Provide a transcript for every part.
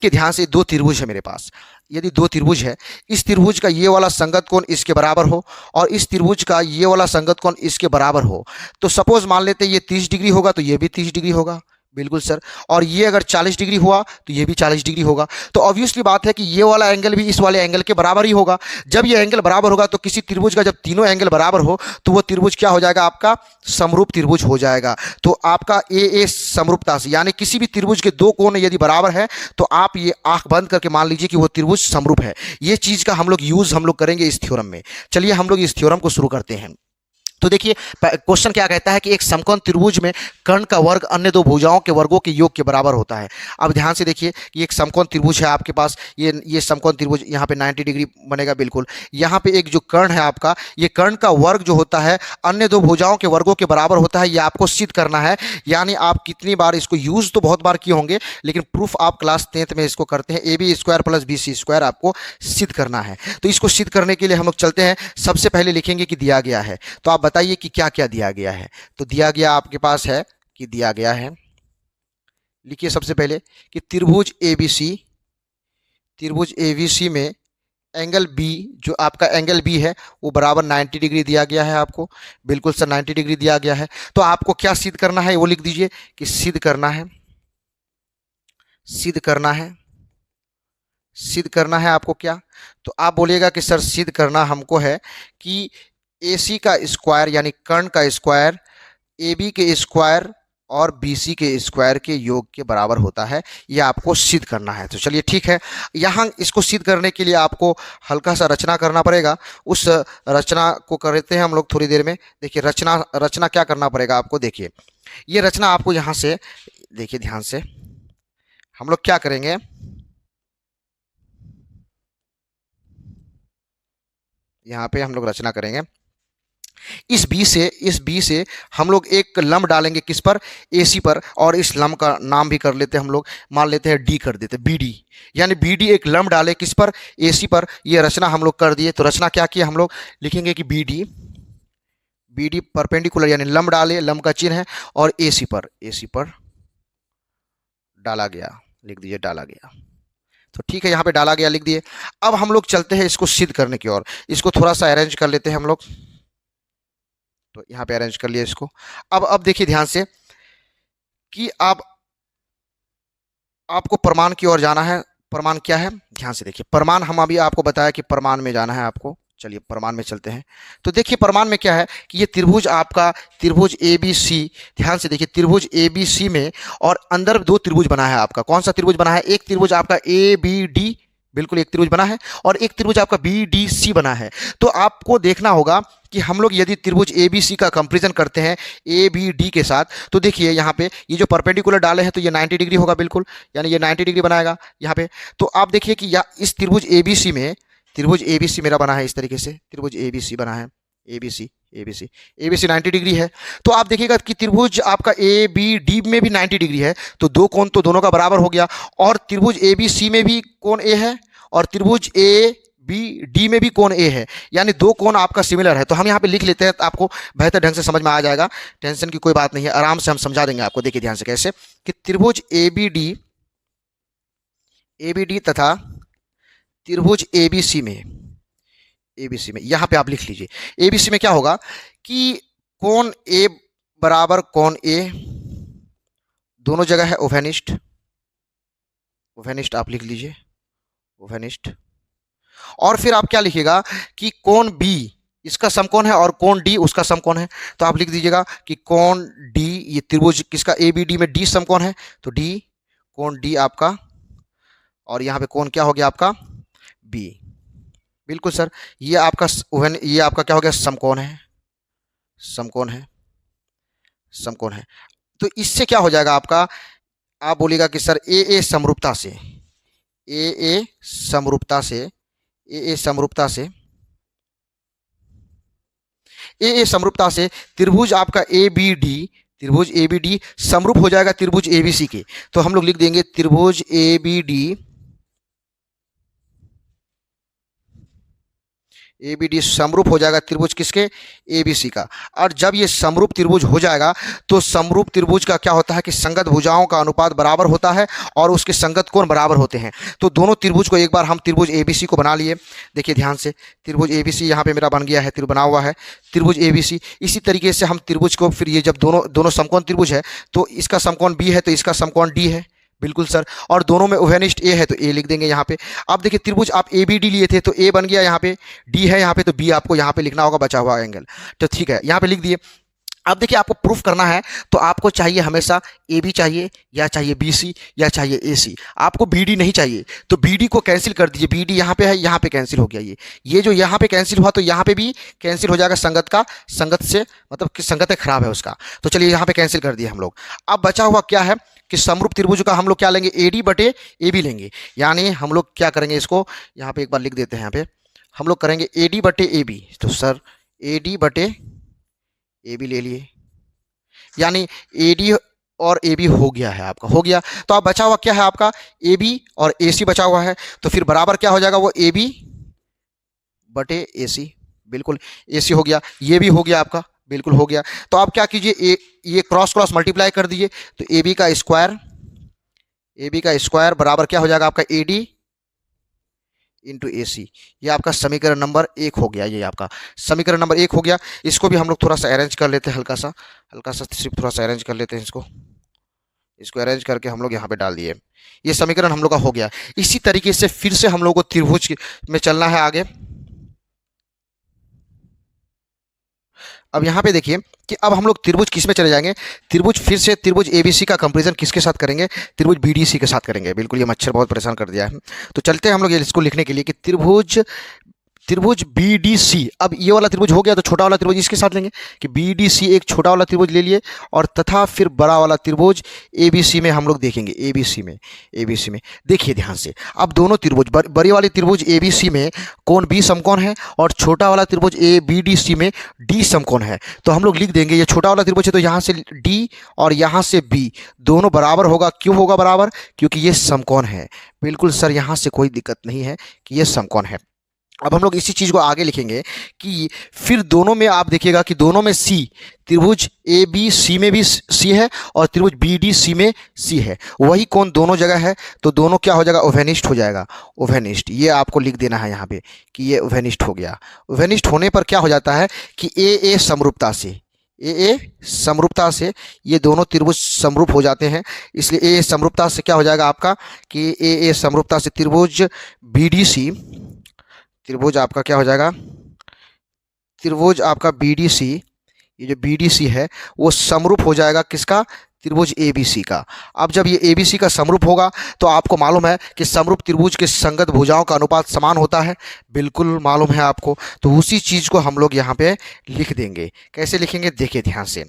कि ध्यान से दो त्रिभुज है मेरे पास। यदि दो त्रिभुज है, इस त्रिभुज का ये वाला संगत कोण इसके बराबर हो और इस त्रिभुज का ये वाला संगत कोण इसके बराबर हो, तो सपोज मान लेते हैं ये 30 डिग्री होगा तो ये भी 30 डिग्री होगा। बिल्कुल सर। और ये अगर 40 डिग्री हुआ तो ये भी 40 डिग्री होगा। तो ऑब्वियसली बात है कि ये वाला एंगल भी इस वाले एंगल के बराबर ही होगा। जब ये एंगल बराबर होगा तो किसी त्रिभुज का जब तीनों एंगल बराबर हो तो वो त्रिभुज क्या हो जाएगा, आपका समरूप त्रिभुज हो जाएगा। तो आपका ए समरूपता से, यानी किसी भी त्रिभुज के दो कोण यदि बराबर है तो आप ये आंख बंद करके मान लीजिए कि वो त्रिभुज समरूप है। ये चीज का हम लोग करेंगे इस थ्योरम में। चलिए हम लोग इस थ्योरम को शुरू करते हैं। तो देखिए क्वेश्चन क्या कहता है कि एक समकोण त्रिभुज में कर्ण का वर्ग अन्य दो भुजाओं के वर्गों के योग के बराबर होता है। अब ध्यान से देखिए कि एक समकोण त्रिभुज है आपके पास, ये समकोण त्रिभुज यहाँ पे 90 डिग्री बनेगा बिल्कुल। यहाँ पे एक जो कर्ण है आपका, ये कर्ण का वर्ग जो होता है अन्य दो भुजाओं के वर्गों के बराबर होता है। ये आपको सिद्ध करना है। यानी आप कितनी बार इसको यूज तो बहुत बार किए होंगे, लेकिन प्रूफ आप क्लास 10th में इसको करते हैं। AB square plus BC square आपको सिद्ध करना है। तो इसको सिद्ध करने के लिए हम लोग चलते हैं। सबसे पहले लिखेंगे कि दिया गया है। तो आप बताइए कि क्या क्या दिया गया है। तो दिया गया आपके पास है कि दिया गया है, लिखिए सबसे पहले कि त्रिभुज ABC में एंगल B, जो आपका एंगल B है वो बराबर 90 डिग्री दिया गया है आपको। बिल्कुल सर 90 डिग्री दिया गया है। तो आपको क्या सिद्ध करना है वो लिख दीजिए कि सिद्ध करना है आपको क्या। तो आप बोलिएगा कि सर सिद्ध करना हमको है कि AC का स्क्वायर यानी कर्ण का स्क्वायर AB के स्क्वायर और BC के स्क्वायर के योग के बराबर होता है। यह आपको सिद्ध करना है। तो चलिए ठीक है, यहाँ इसको सिद्ध करने के लिए आपको हल्का सा रचना करना पड़ेगा। उस रचना को करते हैं हम लोग थोड़ी देर में। देखिए रचना क्या करना पड़ेगा आपको। देखिए ये रचना आपको यहाँ से देखिए ध्यान से, हम लोग क्या करेंगे, यहाँ पे हम लोग रचना करेंगे। इस बी से हम लोग एक लंब डालेंगे किस पर, AC पर। और इस लंब का नाम भी कर लेते हैं हम लोग, मान लेते हैं D कर देते हैं, BD। यानी BD एक लंब डाले किस पर, AC पर। ये रचना हम लोग कर दिए। तो रचना क्या किया, हम लोग लिखेंगे कि BD परपेंडिकुलर यानी लंब डाले, लंब का चिन्ह है, और AC पर डाला गया, लिख दीजिए डाला गया। तो ठीक है, यहाँ पे डाला गया लिख दिए। अब हम लोग चलते हैं इसको सिद्ध करने की ओर। इसको थोड़ा सा अरेंज कर लेते हैं हम लोग। तो यहाँ पे अरेंज कर लिया इसको। अब देखिए ध्यान से कि आपको प्रमाण की ओर जाना है। प्रमाण क्या है, ध्यान से देखिए। प्रमाण हम अभी आपको बताया कि प्रमाण में जाना है आपको। चलिए प्रमाण में चलते हैं। तो देखिए प्रमाण में क्या है कि ये त्रिभुज आपका त्रिभुज ABC, ध्यान से देखिए त्रिभुज ABC में और अंदर दो त्रिभुज बना है आपका। कौन सा त्रिभुज बना है, एक त्रिभुज आपका ABD, बिल्कुल एक त्रिभुज बना है, और एक त्रिभुज आपका BDC बना है। तो आपको देखना होगा कि हम लोग यदि त्रिभुज ABC का कंपैरिजन करते हैं ABD के साथ, तो देखिए यहाँ पे ये जो परपेंडिकुलर डाले हैं तो ये 90 डिग्री होगा बिल्कुल, यानी ये 90 डिग्री बनाएगा यहाँ पे। तो आप देखिए कि इस त्रिभुज ABC में, त्रिभुज ABC मेरा बना है इस तरीके से, त्रिभुज ABC बना है, ABC 90 डिग्री है। तो आप देखिएगा कि त्रिभुज आपका ABD में भी 90 डिग्री है। तो दो कोण तो दोनों का बराबर हो गया। और त्रिभुज ABC में भी कोण A है और त्रिभुज ABD में भी कोण A है, यानी दो कोण आपका सिमिलर है। तो हम यहाँ पे लिख लेते हैं, तो आपको बेहतर ढंग से समझ में आ जाएगा। टेंशन की कोई बात नहीं है, आराम से हम समझा देंगे आपको। देखिए ध्यान से कैसे कि त्रिभुज ABD तथा त्रिभुज ABC में यहाँ पे आप लिख लीजिए। ABC में क्या होगा कि कोण A बराबर कोण A, दोनों जगह है ओवेनिस्ट आप लिख लीजिए ओवेनिस्ट। और फिर आप क्या लिखिएगा कि कोण B इसका समकोण है और कोण D उसका समकोण है। तो आप लिख दीजिएगा कि कोण D, ये त्रिभुज किसका ABD में D समकोण है, तो D कोण D आपका, और यहाँ पे कोण क्या हो गया आपका B। बिल्कुल सर, ये आपका क्या हो गया, समकोण है। तो इससे क्या हो जाएगा आपका, आप बोलिएगा कि सर AA समरूपता से त्रिभुज आपका ABD समरूप हो जाएगा त्रिभुज ABC के। तो हम लोग लिख देंगे त्रिभुज ए बी डी समरूप हो जाएगा त्रिभुज किसके, ए बी सी का। और जब ये समरूप त्रिभुज हो जाएगा तो समरूप त्रिभुज का क्या होता है कि संगत भुजाओं का अनुपात बराबर होता है और उसके संगत कोण बराबर होते हैं। तो दोनों त्रिभुज को एक बार हम त्रिभुज ए बी सी को बना लिए। देखिए ध्यान से, त्रिभुज ए बी सी यहाँ पे मेरा बन गया है, बना हुआ है त्रिभुज ए बी सी। इसी तरीके से हम त्रिभुज को फिर ये जब दोनों समकोण त्रिभुज है तो इसका समकोण बी है तो इसका समकोण डी है, बिल्कुल सर, और दोनों में उभयनिष्ठ ए है तो ए लिख देंगे यहाँ पे। अब देखिए त्रिभुज आप ए बी डी लिए थे तो ए बन गया यहाँ पे, डी है यहाँ पे तो बी आपको यहाँ पे लिखना होगा बचा हुआ एंगल। तो ठीक है, यहाँ पे लिख दिए। अब देखिए आपको प्रूफ करना है तो आपको चाहिए हमेशा ए बी चाहिए या चाहिए बी सी या चाहिए ए सी, आपको बी डी नहीं चाहिए। तो बी डी को कैंसिल कर दीजिए, बी डी यहाँ पे है, यहाँ पे कैंसिल हो गया, ये जो यहाँ पे कैंसिल हुआ तो यहाँ पे भी कैंसिल हो जाएगा संगत से, मतलब कि संगत खराब है उसका। तो चलिए यहाँ पे कैंसिल कर दिए हम लोग। अब बचा हुआ क्या है कि समरूप त्रिभुज का हम लोग क्या लेंगे, ए डी बटे ए बी लेंगे। यानी हम लोग क्या करेंगे, इसको यहाँ पे एक बार लिख देते हैं, यहाँ पे हम लोग करेंगे ए डी बटे ए बी। तो सर ए डी बटे ए बी ले लिए, यानी ए डी और ए बी हो गया है आपका, हो गया। तो अब बचा हुआ क्या है आपका, ए बी और ए सी बचा हुआ है। तो फिर बराबर क्या हो जाएगा, वो ए बी बटे ए सी, बिल्कुल ए सी हो गया, ये भी हो गया आपका, बिल्कुल हो गया। तो आप क्या कीजिए, ये क्रॉस क्रॉस मल्टीप्लाई कर दीजिए। तो ए बी का स्क्वायर बराबर क्या हो जाएगा आपका, ए डी इंटू ए सी। ये आपका समीकरण नंबर 1 हो गया, ये आपका समीकरण नंबर 1 हो गया। इसको भी हम लोग थोड़ा सा अरेंज कर लेते हैं, हल्का सा सिर्फ थोड़ा सा अरेंज कर लेते हैं इसको अरेंज करके हम लोग यहाँ पे डाल दिए। ये समीकरण हम लोग का हो गया। इसी तरीके से फिर से हम लोग को त्रिभुज में चलना है आगे। अब यहाँ पे देखिए कि अब हम लोग त्रिभुज किस में चले जाएंगे, त्रिभुज फिर से त्रिभुज एबीसी का कंपैरिजन किसके साथ करेंगे, त्रिभुज बीडीसी के साथ करेंगे। बिल्कुल, ये मच्छर बहुत परेशान कर दिया है। तो चलते हैं हम लोग इसको लिखने के लिए कि त्रिभुज बीडीसी। अब ये वाला त्रिभुज हो गया तो छोटा वाला त्रिभुज इसके साथ लेंगे कि बीडीसी एक छोटा वाला त्रिभुज ले लिए और तथा फिर बड़ा वाला त्रिभुज एबीसी में हम लोग देखेंगे। एबीसी में देखिए ध्यान से, अब दोनों त्रिभुज बड़ी वाली त्रिभुज एबीसी में कोण बी समकोण है और छोटा वाला त्रिभुज ए बीडीसी में डी समकोण है। तो हम लोग लिख देंगे ये छोटा वाला त्रिभुज है तो यहाँ से डी और यहाँ से बी दोनों बराबर होगा। क्यों होगा बराबर, क्योंकि ये समकोण है। बिल्कुल सर, यहाँ से कोई दिक्कत नहीं है कि ये समकोण है। अब हम लोग इसी चीज़ को आगे लिखेंगे कि फिर दोनों में आप देखिएगा कि दोनों में सी, त्रिभुज ए बी सी में भी सी है और त्रिभुज बी डी सी में सी है, वही कोण दोनों जगह है। तो दोनों क्या हो जाएगा, उभयनिष्ठ हो जाएगा। उभयनिष्ठ ये आपको लिख देना है यहाँ पे कि ये उभयनिष्ठ हो गया। उभयनिष्ठ होने पर क्या हो जाता है कि ए समरूपता से ये दोनों त्रिभुज समरूप हो जाते हैं। इसलिए ए समरूपता से क्या हो जाएगा आपका कि ए समरूपता से त्रिभुज बीडीसी, त्रिभुज आपका क्या हो जाएगा, त्रिभुज आपका बीडीसी, ये जो बीडीसी है वो समरूप हो जाएगा किसका, त्रिभुज एबीसी का। अब जब ये एबीसी का समरूप होगा तो आपको मालूम है कि समरूप त्रिभुज के संगत भुजाओं का अनुपात समान होता है। बिल्कुल मालूम है आपको। तो उसी चीज़ को हम लोग यहाँ पे लिख देंगे। कैसे लिखेंगे, देखिए ध्यान से।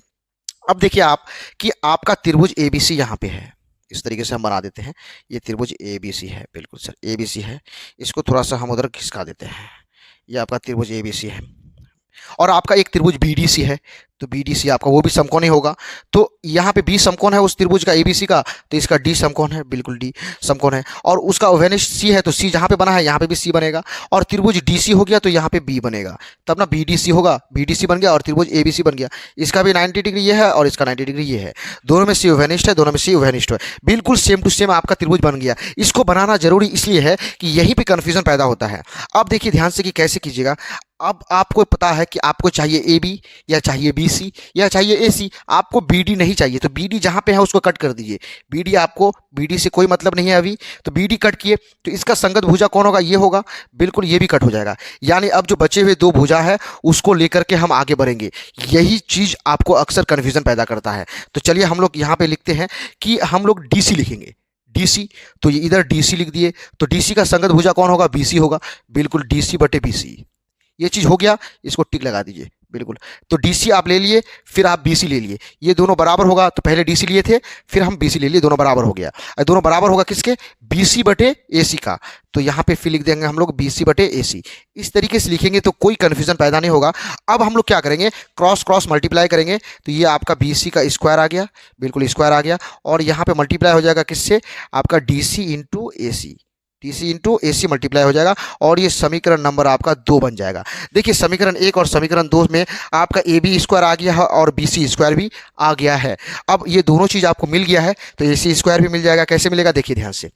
अब देखिए आप कि आपका त्रिभुज एबीसी यहाँ पे है, इस तरीके से हम बना देते हैं। ये त्रिभुज ए बी सी है, बिल्कुल सर ए बी सी है। इसको थोड़ा सा हम उधर खिसका देते हैं। ये आपका त्रिभुज ए बी सी है और आपका एक त्रिभुज बी डी सी है। तो बी डी सी आपका वो भी समकोण ही होगा। तो यहाँ पे बी समकोण है उस त्रिभुज का ए बी सी का, तो इसका डी समकोण है, बिल्कुल डी समकोण है। और उसका उभयनिष्ठ सी है तो सी जहाँ पे बना है यहाँ पे भी सी बनेगा। और त्रिभुज डी सी हो गया तो यहाँ पे बी बनेगा, तब ना बी डी सी होगा, बी डी सी बन गया और त्रिभुज ए बी सी बन गया। इसका भी 90 डिग्री ये है और इसका 90 डिग्री ये है। दोनों में सी उभयनिष्ठ है, दोनों में सी उभयनिष्ठ है। बिल्कुल सेम टू सेम आपका त्रिभुज बन गया। इसको बनाना जरूरी इसलिए है कि यहीं पे कन्फ्यूजन पैदा होता है। अब देखिए ध्यान से कि कैसे कीजिएगा। अब आपको पता है कि आपको चाहिए ए बी या चाहिए बी सी या चाहिए ए सी, आपको बी डी नहीं चाहिए। तो बी डी जहाँ पे है उसको कट कर दीजिए। बी डी आपको, बी डी से कोई मतलब नहीं है अभी, तो बी डी कट किए तो इसका संगत भुजा कौन होगा, ये होगा। बिल्कुल ये भी कट हो जाएगा। यानी अब जो बचे हुए दो भुजा है उसको लेकर के हम आगे बढ़ेंगे। यही चीज़ आपको अक्सर कन्फ्यूजन पैदा करता है। तो चलिए हम लोग यहाँ पे लिखते हैं कि हम लोग डी सी लिखेंगे। डीसी, तो ये इधर डीसी लिख दिए। तो डीसी का संगत भुजा कौन होगा, बीसी होगा। बिल्कुल डीसी बटे बीसी, ये चीज़ हो गया। इसको टिक लगा दीजिए। बिल्कुल, तो डीसी आप ले लिए, फिर आप बीसी ले लिए, ये दोनों बराबर होगा। तो पहले डीसी लिए थे, फिर हम बीसी ले लिए, दोनों बराबर हो गया। दोनों बराबर होगा किसके, बीसी बटे एसी का। तो यहाँ पे फिर लिख देंगे हम लोग बीसी बटे एसी। इस तरीके से लिखेंगे तो कोई कन्फ्यूजन पैदा नहीं होगा। अब हम लोग क्या करेंगे, क्रॉस क्रॉस मल्टीप्लाई करेंगे। तो ये आपका बीसी का स्क्वायर आ गया, बिल्कुल स्क्वायर आ गया। और यहाँ पे मल्टीप्लाई हो जाएगा किससे, आपका DC into AC. DC into AC multiply हो जाएगा और ये समीकरण नंबर आपका 2 बन जाएगा। देखिए समीकरण 1 और समीकरण 2 में आपका AB स्क्वायर आ गया है और BC स्क्वायर भी आ गया है। अब ये दोनों चीज़ आपको मिल गया है तो AC स्क्वायर भी मिल जाएगा। कैसे मिलेगा देखिए ध्यान से,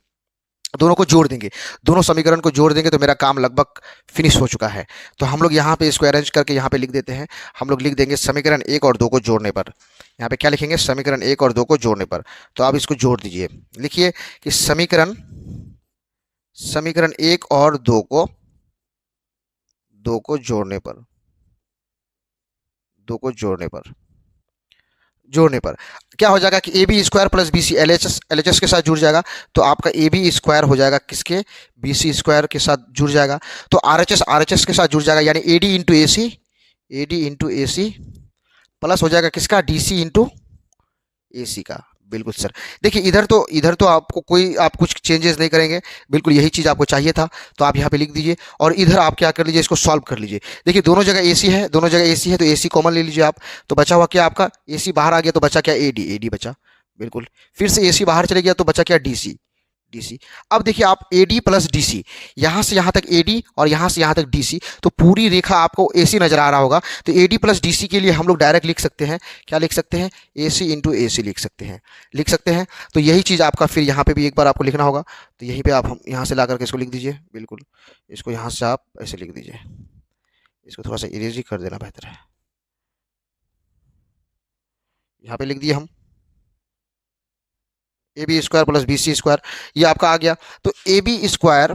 दोनों को जोड़ देंगे, दोनों समीकरण को जोड़ देंगे तो मेरा काम लगभग फिनिश हो चुका है। तो हम लोग यहाँ पे इसको अरेंज करके यहाँ पे लिख देते हैं। हम लोग लिख देंगे समीकरण 1 और 2 को जोड़ने पर, यहाँ पे क्या लिखेंगे, समीकरण 1 और 2 को जोड़ने पर। तो आप इसको जोड़ दीजिए, लिखिए कि समीकरण 1 और 2 को जोड़ने पर, जोड़ने पर क्या हो जाएगा कि AB square plus BC LHS के साथ जुड़ जाएगा। तो आपका AB स्क्वायर हो जाएगा किसके, BC स्क्वायर के साथ जुड़ जाएगा। तो RHS के साथ जुड़ जाएगा, यानी AD इंटू AC प्लस हो जाएगा किसका, DC इंटू AC का। बिल्कुल सर। देखिए इधर तो आपको आप कुछ चेंजेस नहीं करेंगे, बिल्कुल यही चीज़ आपको चाहिए था। तो आप यहाँ पे लिख दीजिए और इधर आप क्या कर लीजिए, इसको सॉल्व कर लीजिए। देखिए दोनों जगह AC है, तो AC कॉमन ले लीजिए आप। तो बचा हुआ क्या आपका, AC बाहर आ गया तो बचा क्या, AD बचा। बिल्कुल, फिर से AC बाहर चले गया तो बचा क्या, DC। अब देखिए आप AD प्लस DC, यहाँ से यहाँ तक AD और यहाँ से यहाँ तक DC, तो पूरी रेखा आपको AC नजर आ रहा होगा। तो AD प्लस DC के लिए हम लोग डायरेक्ट लिख सकते हैं, क्या लिख सकते हैं, AC इंटू AC लिख सकते हैं। तो यही चीज़ आपका फिर यहाँ पे भी एक बार आपको लिखना होगा। तो यहीं पे आप हम यहाँ से ला करके इसको लिख दीजिए। बिल्कुल, इसको यहाँ से आप ऐसे लिख दीजिए, इसको थोड़ा सा इरेज ही कर देना बेहतर है। यहाँ पे लिख दिए हम AB square plus BC square, ये आपका आ गया। तो AB square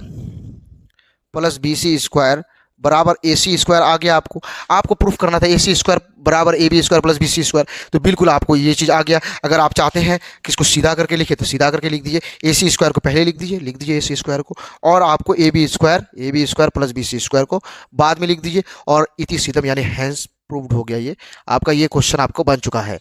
plus BC square बराबर AC स्क्वायर आ गया। आपको प्रूफ करना था AC स्क्वायर बराबर AB square plus BC square, तो बिल्कुल आपको ये चीज़ आ गया। अगर आप चाहते हैं कि इसको सीधा करके लिखे तो सीधा करके लिख दीजिए, AC स्क्वायर को पहले लिख दीजिए AC स्क्वायर को, और आपको AB square plus BC square को बाद में लिख दीजिए। और इति सिद्धम यानी हैंस प्रूव्ड हो गया। ये आपका ये क्वेश्चन आपको बन चुका है।